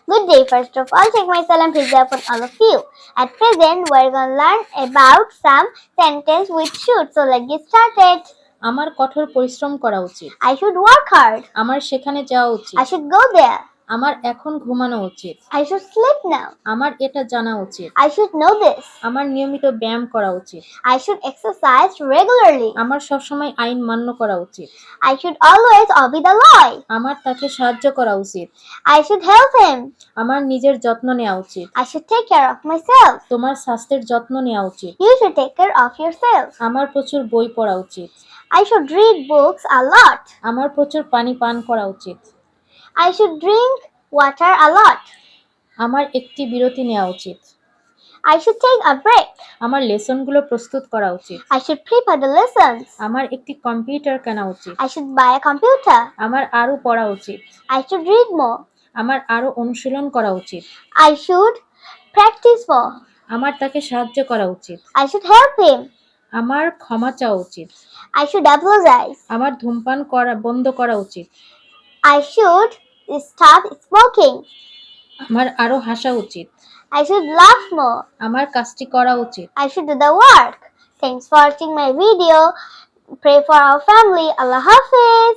Good day. First of all, take my salam hijab on all of you. At present, we're gonna learn about some sentence with should. So let's get started. আমার কঠোর পরিশ্রম করা উচিত। I should work hard. আমার সেখানে যাওয়া উচিত। I should go there. আমার এখন ঘুমানো উচিত। I should sleep now. আমার এটা জানা উচিত। I should know this. আমার নিয়মিত ব্যায়াম করা উচিত। I should exercise regularly. আমার সবসময় আইন মান্য করা উচিত। I should always obey the law. আমার তাকে সাহায্য করা উচিত। I should help him. আমার নিজের যত্ন নেওয়া উচিত। I should take care of myself. তোমার স্বাস্থ্যের যত্ন নেওয়া উচিত। You should take care of yourself. আমার প্রচুর বই পড়া উচিত। I should read books a lot. আমার প্রচুর পানি পান করা উচিত। I should drink water a lot. আমার একটি বিরতি নেওয়া উচিত। I should take a break. আমার লেসনগুলো প্রস্তুত করা উচিত। I should prepare the lessons. আমার একটি কম্পিউটার কেনা উচিত। I should buy a computer. আমার আরো পড়া উচিত। I should read more. আমার আরো অনুশীলন করা উচিত। I should practice more. আমার তাকে সাহায্য করা উচিত। I should help him. আমার ক্ষমা চাওয়া উচিত। I should apologize. আমার ধূমপান বন্ধ করা উচিত। I should stop smoking. আমার আরো হাসা উচিত। I should laugh more. আমার কাজটি করা উচিত। I should do the work. Thanks for watching my video. Pray for our family. Allah Hafiz.